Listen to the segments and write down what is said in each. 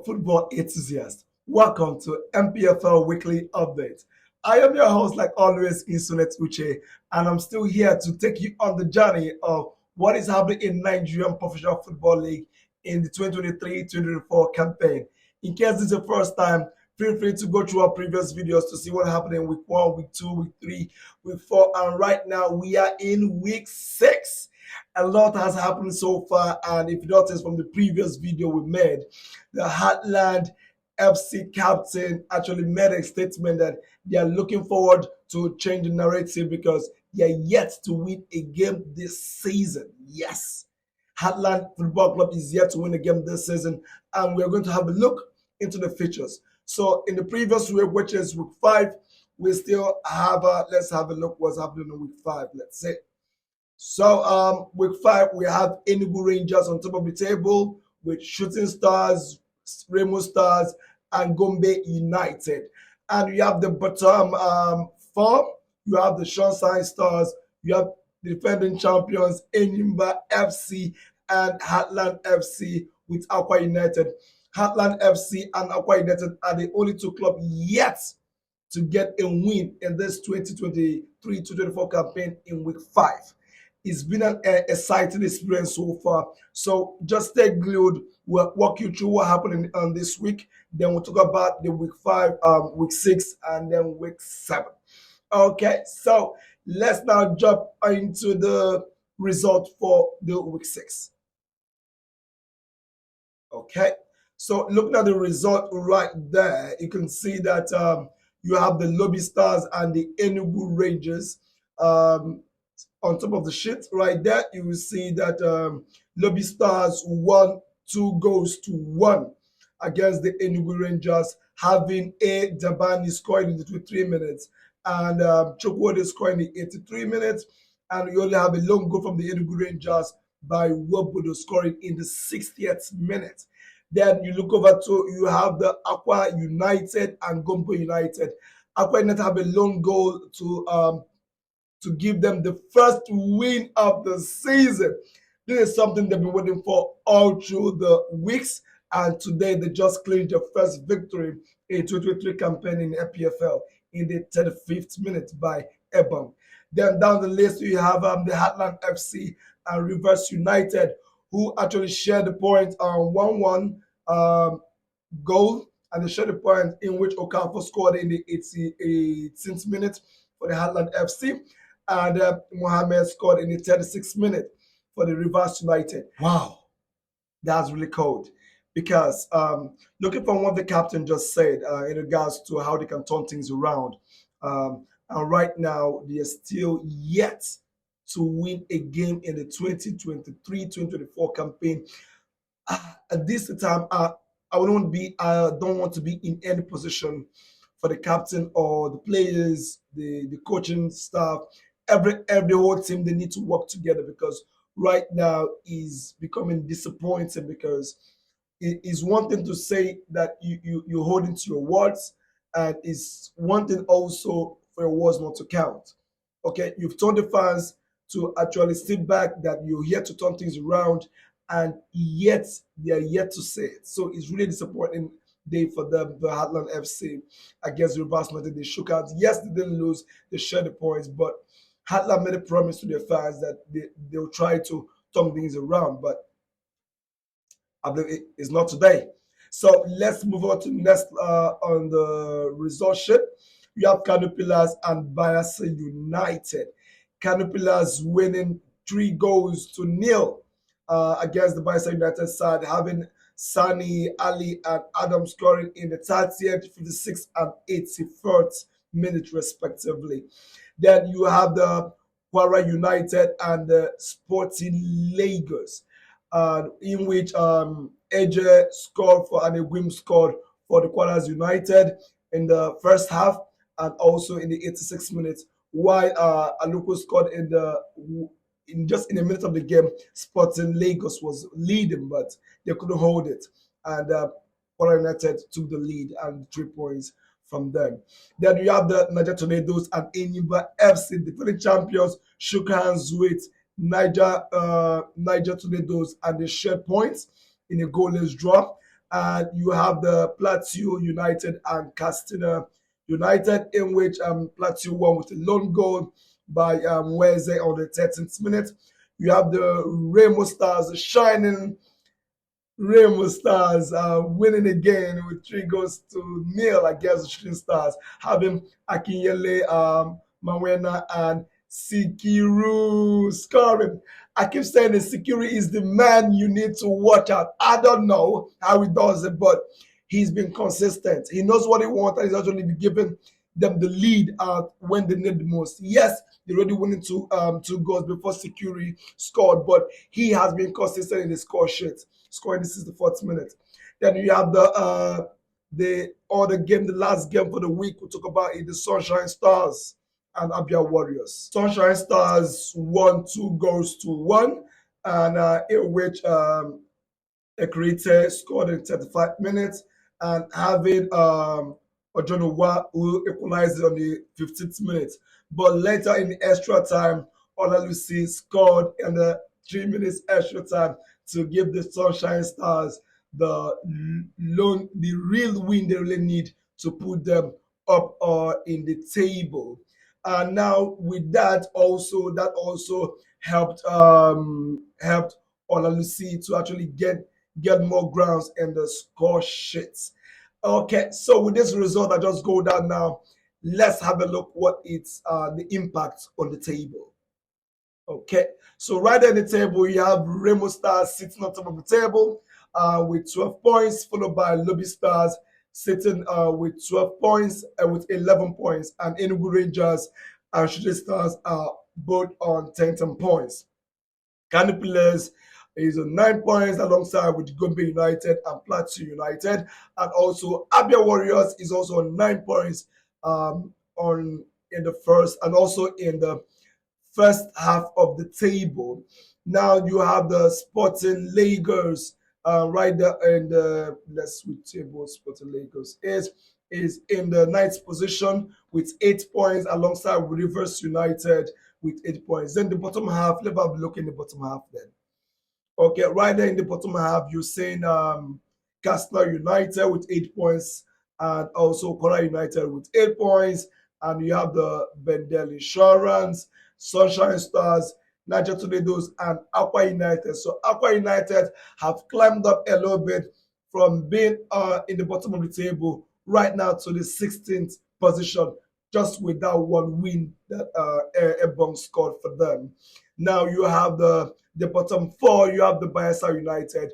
football enthusiasts. Welcome to NPFL Weekly Update. I am your host, like always, Insunet Uche, and I'm still here to take you on the journey of what is happening in Nigerian Professional Football League in the 2023-2024 campaign. In case this is the first time, feel free to go through our previous videos to see what happened in week 1, week 2, week 3, week 4, and right now we are in week 6. A lot has happened so far, and if you notice from the previous video we made, the Heartland FC captain actually made a statement that they are looking forward to change the narrative because they are yet to win a game this season. Yes, Heartland Football Club is yet to win a game this season, and we're going to have a look into the features. So in the previous week, which is week 5, we still have let's have a look what's happening in week 5. Let's say. So week 5, we have Enugu Rangers on top of the table with Shooting Stars, Remo Stars, and Gombe United. And you have the bottom 4, you have the Sunshine Stars, you have the defending champions Enyimba FC and Heartland FC with Aqua United. Heartland FC and Aqua United are the only two clubs yet to get a win in this 2023-2024 campaign in week 5. It's been an exciting experience so far. So just stay glued. We'll walk you through what happened on this week. Then we'll talk about the week 5, week 6, and then week 7. Okay, so let's now jump into the result for the week 6. Okay, so looking at the result right there, you can see that you have the Lobby Stars and the Enugu Rangers. On top of the sheet right there, you will see that Lobby Stars won 2-1 against the Enugu Rangers, having A. Dabani scoring in the 23 minutes and Chukwode scoring in the 83 minutes. And you only have a lone goal from the Enugu Rangers by Wobodo scoring in the 60th minute. Then you look over to, you have the Aqua United and Gombe United. Aqua United have a lone goal to give them the first win of the season. This is something they've been waiting for all through the weeks, and today they just claimed their first victory in 2023 campaign in NPFL in the 35th minute by Ebon. Then down the list you have the Heartland FC and Rivers United, who actually shared the point on 1-1 goal, and they shared the point in which Okafor scored in the 18th minute for the Heartland FC. And Mohamed scored in the 36th minute for the Rivers United. Wow, that's really cold. Because looking from what the captain just said in regards to how they can turn things around, and right now they are still yet to win a game in the 2023-2024 campaign. At this time, I don't want to be in any position for the captain or the players, the coaching staff. Every whole team, they need to work together, because right now is becoming disappointing, because it is one thing to say that you hold into your words, and it's one thing also for your words not to count. Okay, you've told the fans to actually sit back, that you're here to turn things around, and yet they are yet to say it. So it's really disappointing day for them. The Heartland FC against Rivers United, they shook out. Yes, they didn't lose, they shared the points, but Heartland made a promise to their fans that they'll try to turn things around, but I believe it's not today. So let's move on to next on the result sheet. You have Canopilas and Bayelsa United. Canopilas winning 3-0 against the Bayelsa United side, having Sani, Ali, and Adam scoring in the 30th, 56th, and 81st minute respectively. Then you have the Kwara United and the Sporting Lagos, in which AJ scored for and Egwim scored for the Kwaras United in the first half and also in the 86th minute, while Aluko scored in just in a minute of the game. Sporting Lagos was leading, but they couldn't hold it, and Kwara United took the lead and 3 points from them. Then you have the Niger Tornadoes and Enyimba FC, defending champions, shook hands with Niger Tornadoes, and they shared points in a goalless draw. and you have the Plateau United and Castina United, in which Plateau won with a lone goal by Wednesday on the 13th minute. You have the Rainbow Stars shining Rainbow Stars winning again with 3 goals to nil against the Shooting Stars, having Akinyele, Mawena, and Sikiru scoring. I keep saying that Sikiru is the man you need to watch out. I don't know how he does it, but he's been consistent. He knows what he wants, and he's actually been giving them the lead when they need the most. Yes, they already winning 2 goals before Sikiru scored, but he has been consistent in the score sheet, scoring this is the 4th minute. Then you have the other game, the last game for the week. We'll talk about it, the Sunshine Stars and Abia Warriors. Sunshine Stars won 2 goals to 1, and in which Ekrite scored in 35 minutes, and having Ojonowa who equalized on the 15th minute. But later in the extra time, Olalusi scored in the 3 minutes extra time to give the Sunshine Stars the real win they really need to put them up in the table. And now with that also helped Olalusi to actually get more grounds in the score sheets. Okay, so with this result, I just go down now. Let's have a look what it's the impact on the table. Okay, so right there in the table, you have Rainbow Stars sitting on top of the table with 12 points, followed by Lobby Stars sitting with 12 points and with 11 points, and Enugu Rangers and Shooting Stars are both on 10 points. Canopilas is on 9 points alongside with Gombe United and Plateau United, and also Abia Warriors is also on 9 points on in the first and also in the first half of the table. Now you have the Sporting Lagos right there in the let's switch table. Sporting Lagos is in the ninth position with 8 points alongside with Rivers United with 8 points. Then the bottom half, let's have a look in the bottom half then. Okay, right there in the bottom half, you're saying Castle United with 8 points, and also Kora United with 8 points, and you have the Bendel Insurance, Sunshine Stars, Niger Tornadoes, and Aqua United. So Aqua United have climbed up a little bit from being in the bottom of the table right now to the 16th position, just with that one win that Ebong scored for them. Now you have the bottom four. You have the Bayelsa United,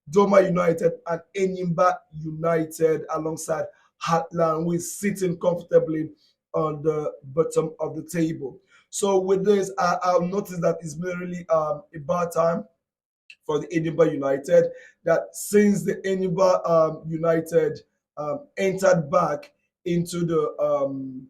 Doma United, and Enyimba United alongside Heartland, who is sitting comfortably on the bottom of the table. So with this, I've noticed that it's been really a bad time for the Enyimba United. That since the Enyimba United entered back into the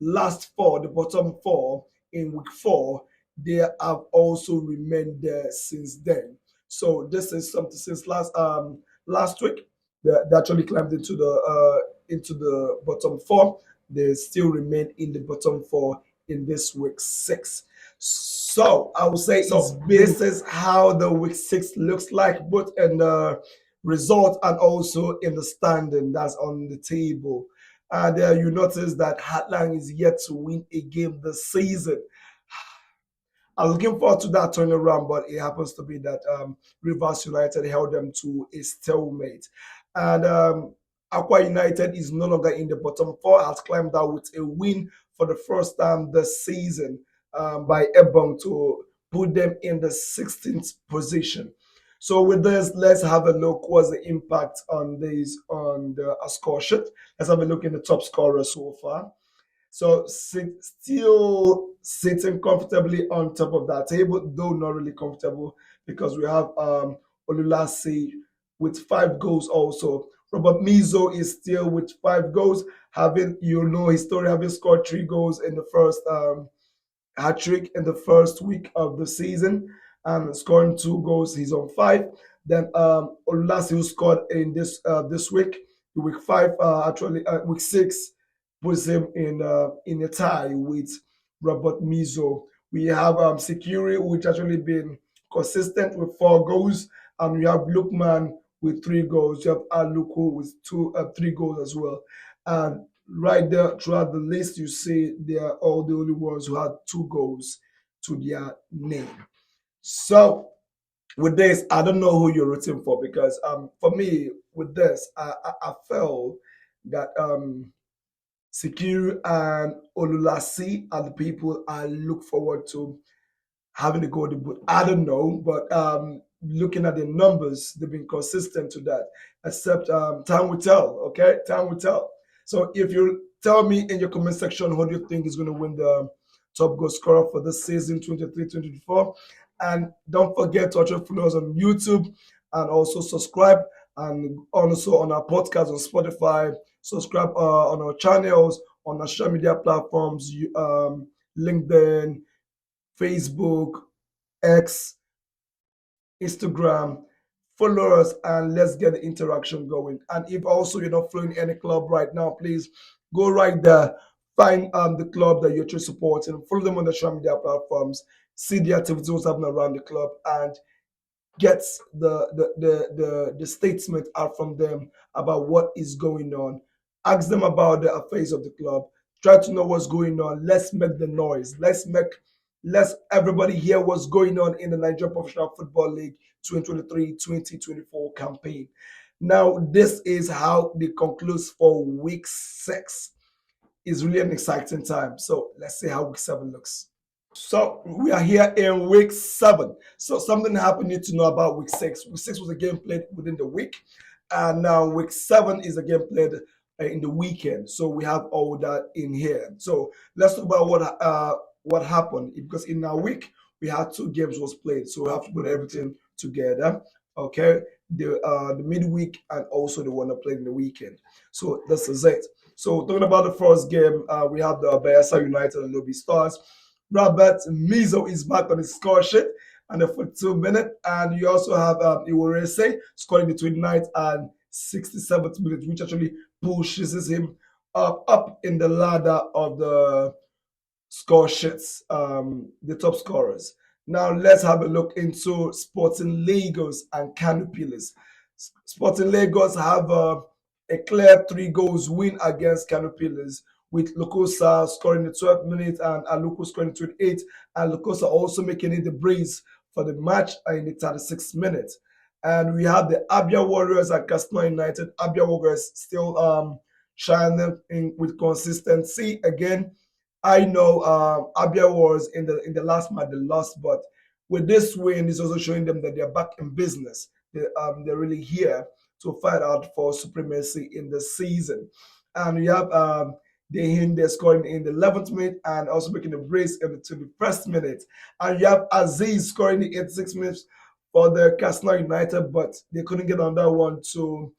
last four, the bottom four in week 4, they have also remained there since then. So this is something since last week they actually climbed into the bottom 4. They still remain in the bottom 4 in this week 6. So I would say this is how the week 6 looks like, both in the result and also in the standing that's on the table. And you notice that Heartland is yet to win a game this season. I'm looking forward to that turnaround, but it happens to be that Rivers United held them to a stalemate. And Aqua United is no longer in the bottom 4, has climbed out with a win for the first time this season by Ebong to put them in the 16th position. So with this, let's have a look what's the impact on this on the score sheet. Let's have a look in the top scorer so far. So still sitting comfortably on top of that table, though not really comfortable because we have Olulasi with 5 goals also. Robert Mizo is still with 5 goals, having his story, having scored 3 goals in the first hat trick in the first week of the season and scoring 2 goals. He's on 5. Then Olulasi, who scored in this week, week 5, week 6, puts him in a tie with Robert Mizo. We have Securi, which actually been consistent with 4 goals, and we have Lukman with 3 goals. You have Aluko with 3 goals as well. And right there throughout the list, you see they are all the only ones who had 2 goals to their name. So with this, I don't know who you're rooting for because for me with this, I felt that Sikiru and Olulasi are the people I look forward to having the golden boot. I don't know, but looking at the numbers, they've been consistent to that. Except time will tell. Okay, time will tell. So if you tell me in your comment section who do you think is going to win the top goal scorer for this season 23-24, and don't forget to also follow us on YouTube and also subscribe, and also on our podcast on Spotify. Subscribe on our channels on our social media platforms, LinkedIn, Facebook, X, Instagram. Follow us and let's get the interaction going. And if also you're not following any club right now, please go right there, find the club that you're actually supporting, follow them on the social media platforms, see the activities what's happening around the club, and gets the statement out from them about what is going on. Ask them about the affairs of the club. Try to know what's going on. Let's make the noise. Let's everybody hear what's going on in the Nigeria Professional Football League 2023-2024 campaign. Now, this is how it concludes for week 6. It's really an exciting time. So let's see how week 7 looks. So we are here in week 7. So something happened you need to know about week 6. Week 6 was a game played within the week, and now week 7 is a game played in the weekend. So we have all that in here. So let's talk about what happened, because in our week we had 2 games was played. So we have to put everything together. Okay, the midweek and also the one that played in the weekend. So this is it. So talking about the first game, we have the Bayelsa United and Lobby Stars. Robert Mizo is back on his score sheet and the 42 minute, and you also have Iworese scoring the 29th and 67th minute, which actually pushes him up in the ladder of the score sheets, the top scorers. Now let's have a look into Sporting Lagos and Kano Pillars. Sporting Lagos have a clear 3 goals win against Kano Pillars, with Lokosa scoring the 12th minute and Aluko scoring the 28th, and Lokosa also making it the brace for the match in the 36th minute. And we have the Abia Warriors and Casino United. Abia Warriors still shining with consistency again. I know Abia was in the last match they lost, but with this win, it's also showing them that they're back in business. They're really here to fight out for supremacy in the season. And we have Dehinde scoring in the 11th minute and also making a brace in the 21st minute. And you have Aziz scoring in the 86th minute for the Casino United, but they couldn't get on that one to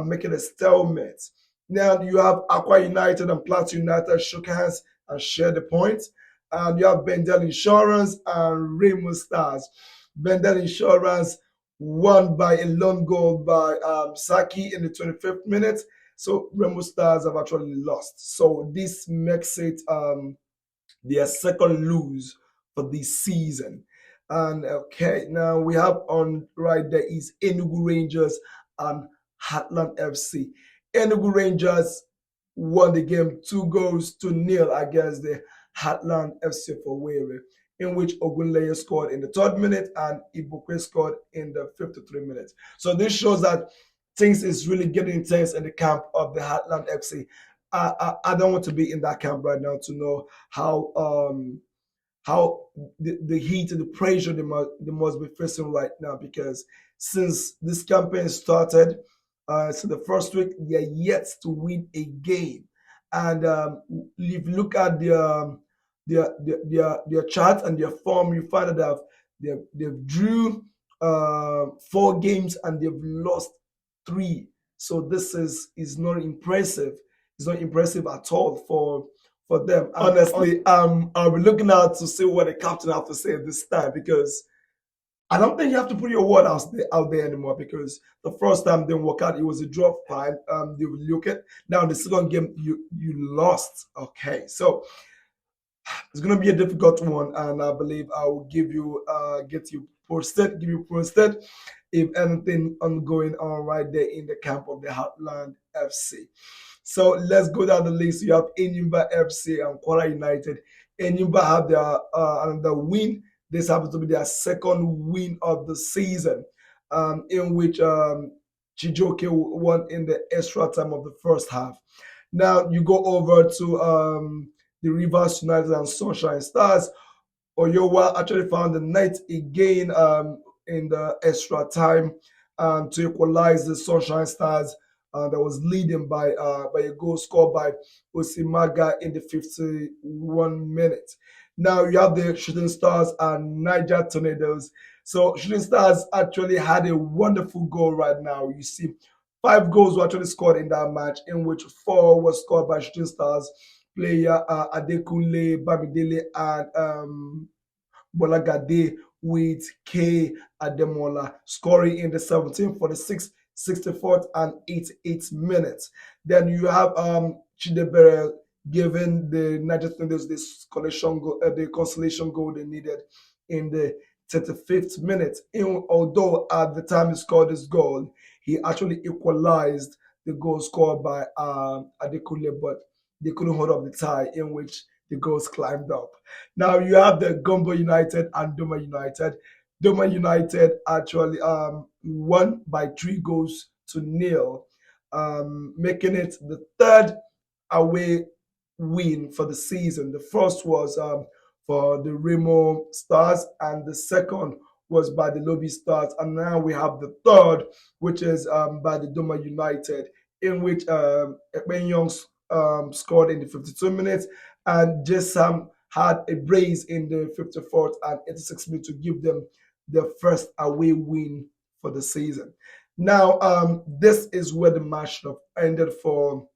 make it a stalemate. Now you have Aqua United and Plateau United shook hands and share the points. And you have Bendel Insurance and Remo Stars. Bendel Insurance won by a lone goal by Saki in the 25th minute. So Remo Stars have actually lost. So this makes it their second lose for this season. And okay, now we have on right there is Enugu Rangers and Heartland FC. Enugu Rangers won the game 2-0 against the Heartland FC for Were, in which Ogunleye scored in the 3rd minute and Ibukwe scored in the 53 minutes. So this shows that things is really getting intense in the camp of the Heartland FC. I don't want to be in that camp right now to know how the heat and the pressure they must be facing right now, because since this campaign started, so the first week they are yet to win a game, and if you look at their chart and their form, you find that they've drew 4 games and they've lost 3. So this is not impressive. It's not impressive at all for them. Honestly, I'll be looking out to see what the captain have to say this time, because I don't think you have to put your word out there anymore, because the first time didn't work out. It was a draw. Fine. You look at now the second game you lost. Okay, so it's gonna be a difficult one, and I believe I will give you posted if anything ongoing on right there in the camp of the Heartland FC. So let's go down the list. You have Enyimba FC and Kwara United. Enyimba have their another win. This happens to be their second win of the season, in which Chijoke won in the extra time of the first half. Now you go over to the Rivers United and Sunshine Stars. Oyowa actually found the net again in the extra time to equalize the Sunshine Stars that was leading by a goal scored by Osimaga in the 51 minutes. Now you have the Shooting Stars and Niger Tornadoes. So Shooting Stars actually had a wonderful goal right now. You see, 5 goals were actually scored in that match, in which 4 was scored by Shooting Stars player Adekunle Bamidele and Bolagade with K Ademola scoring in the 17th, 46th, 64th, and 88th minutes. Then you have Chidebere giving the Niger Tornadoes this the consolation goal they needed in the 35th minute. Although at the time he scored this goal, he actually equalized the goal scored by Adekunle, but they couldn't hold up the tie, in which the goals climbed up. Now you have the Gumbo United and Doma United. Doma United actually won by 3 goals to nil, making it the third away win for the season. The first was for the Remo Stars, and the second was by the Lobby Stars, and now we have the third, which is by the Doma United, in which Ekpenyong scored in the 52 minutes, and Jesam had a brace in the 54th and 86th minute to give them the first away win for the season. Now, this is where the match ended for.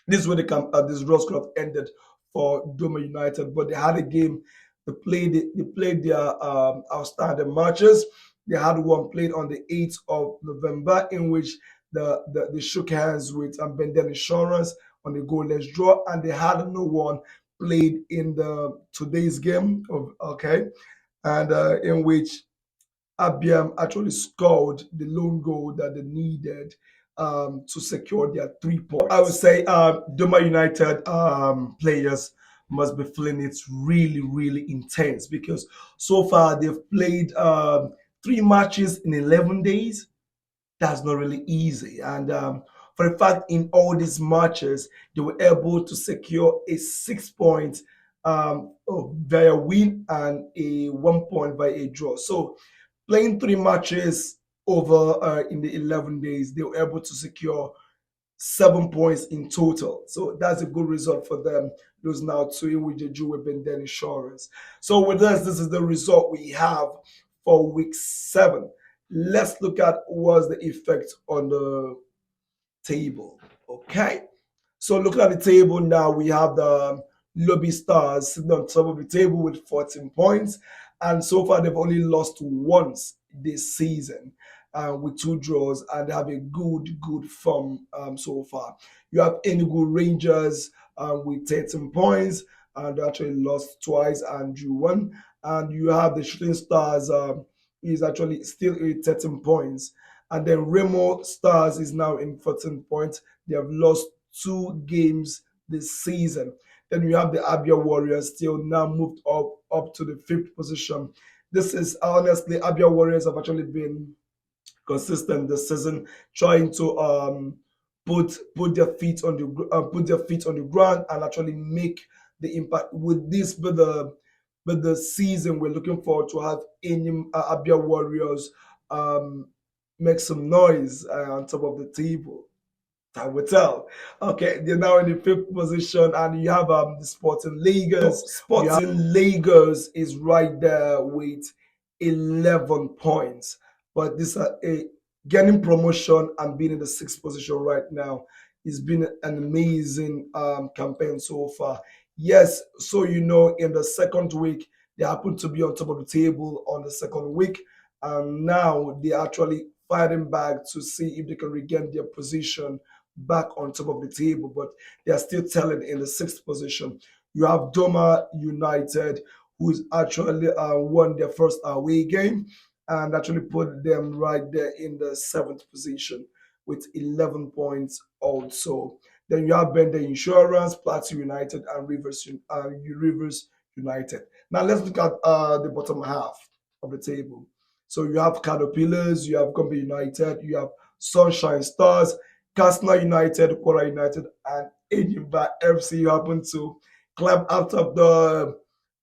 This is where this draw could have ended for Doma United, but they had a game. They played their outstanding matches. They had one played on the 8th of November, in which they shook hands with Benden Insurance on the goalless draw, and they had no one played in the today's game and in which Abiam actually scored the lone goal that they needed to secure their 3 points. I would say Doma United players must be feeling it's really, really intense, because so far they've played 3 matches in 11 days. That's not really easy. And for the fact, in all these matches, they were able to secure a 6 point via win and a 1 point by a draw. So playing 3 matches over in the 11 days, they were able to secure 7 points in total. So that's a good result for them. Those now two, which they drew with Benden Insurance. So with this is the result we have for week 7. Let's look at what's the effect on the table. Okay. So looking at the table now, we have the Lobby Stars sitting on top of the table with 14 points. And so far, they've only lost once this season with 2 draws, and they have a good form so far. You have Enugu Rangers with 13 points, and they actually lost twice and drew one. And you have the Shooting Stars is actually still with 13 points. And then Remo Stars is now in 14 points. They have lost 2 games this season. Then we have the Abia Warriors still now moved up to the 5th position. This is honestly, Abia Warriors have actually been consistent this season, trying to put their feet on the ground and actually make the impact. With this, but the season we're looking forward to have Abia Warriors make some noise on top of the table. I will tell. Okay, they're now in the 5th position, and you have the Sporting Lagos. Sporting Lagos is right there with 11 points, but this getting promotion and being in the 6th position right now. It's been an amazing campaign so far. Yes, so in the second week they happen to be on top of the table on the second week, and now they're actually fighting back to see if they can regain their position back on top of the table, but they are still telling in the 6th position. You have Doma United, who's actually won their first away game, and actually put them right there in the seventh position with 11 points also. Then you have Bender Insurance, Plateau United, and Rivers United. Now let's look at the bottom half of the table. So you have Caterpillars, you have Gombe United, you have Sunshine Stars, Castle United, Quora United, and Edinburgh FC happen to climb out of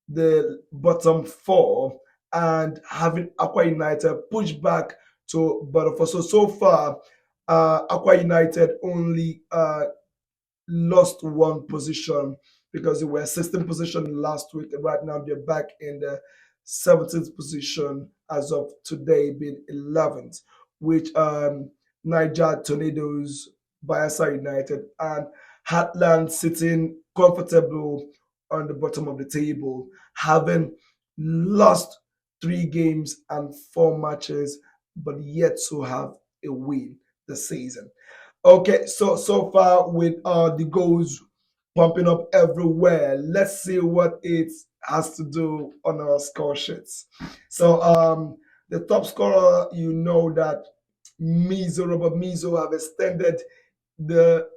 the bottom four, and having Aqua United push back to bottom four. So far, Aqua United only lost one position because they were 16th position last week. Right now, they're back in the 17th position as of today, being 11th, which Niger Tornadoes, Bayelsa United, and Heartland sitting comfortable on the bottom of the table, having lost three games and four matches, but yet to have a win this season. Okay, so far with the goals pumping up everywhere, let's see what it has to do on our score sheets. So the top scorer, you know that Robert Mizo have extended the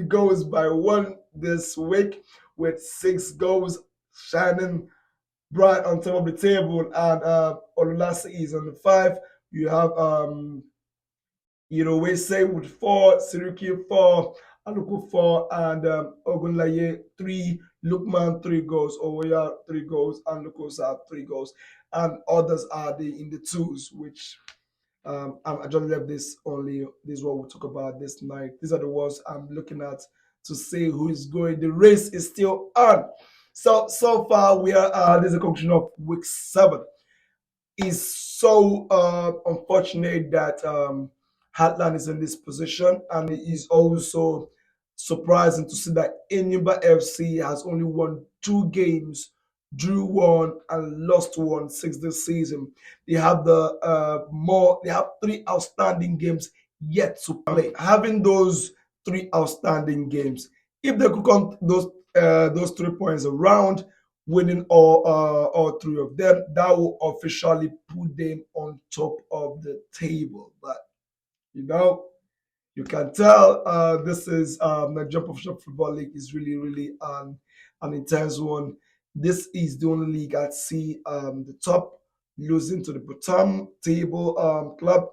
goals by one this week with 6 goals, shining bright on top of the table, and Olulasi is on the five. You have we say with four, Siriki four, Aluku four, and Ogunlaye three, Lukman 3 goals, Owoya 3 goals, and Lukosa 3 goals, and others are in the twos, which I just left this only. This is what we'll talk about this night. These are the ones I'm looking at to see who is going. The race is still on. So far we are this is a conclusion of week 7. Is so unfortunate that Heartland is in this position, and it is also surprising to see that Enyimba FC has only won 2 games, drew one, and lost one since this season. They have they have 3 outstanding games yet to play. Having those 3 outstanding games, if they could come those 3 points around, winning all three of them, that will officially put them on top of the table. But you know, you can tell this is the Jump of Shop Football League is really, really an intense one. This is the only league I see the top losing to the bottom table club,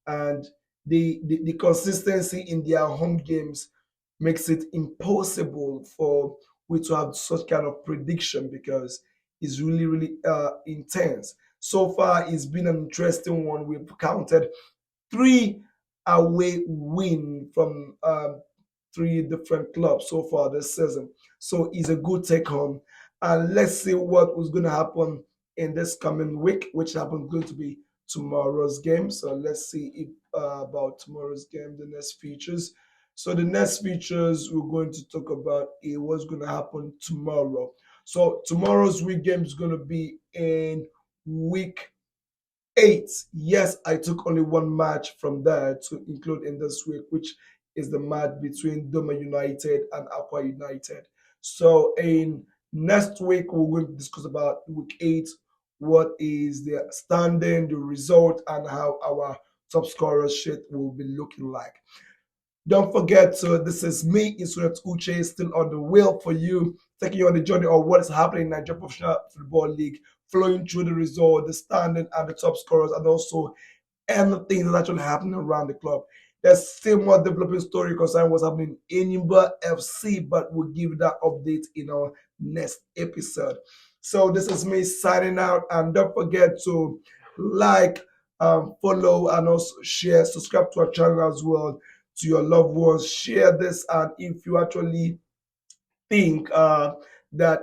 and the consistency in their home games makes it impossible for we to have such kind of prediction because it's really, really intense. So far, it's been an interesting one. We've counted 3 away win from 3 different clubs so far this season. So it's a good take home. And let's see what was going to happen in this coming week, which happens going to be tomorrow's game. So let's see if, about tomorrow's game, the next features. So the next features we're going to talk about is what's going to happen tomorrow. So tomorrow's week game is going to be in week 8. Yes, I took only one match from there to include in this week, which is the match between Doma United and Aqua United. So in next week, we're going to discuss about week 8, what is the standing, the result, and how our top scorer sheet will be looking like. Don't forget, this is me, Insulet Uche, still on the wheel for you, taking you on the journey of what is happening in Nigeria Professional Football League, flowing through the result, the standing, and the top scorers, and also anything that's actually happening around the club. There's still more developing story concerning what's happening in Enyimba FC, but we'll give that update in our next episode. So this is me signing out, and don't forget to like, follow, and also share, subscribe to our channel as well, to your loved ones. Share this, and if you actually think that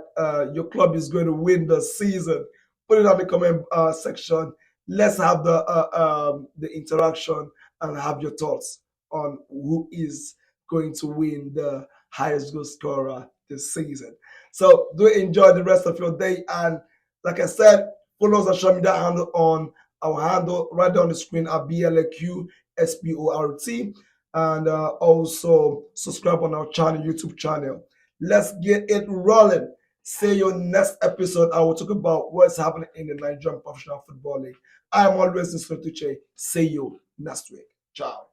your club is going to win the season, put it on the comment section. Let's have the interaction and have your thoughts on who is going to win the highest goal scorer this season. So do enjoy the rest of your day, and like I said, follow us on social media handle on our handle right there on the screen at BLAQSPORT, and also subscribe on our channel, YouTube channel. Let's get it rolling. See you next episode. I will talk about what's happening in the Nigerian Professional Football League. I am always Tuche. See you next week. Ciao.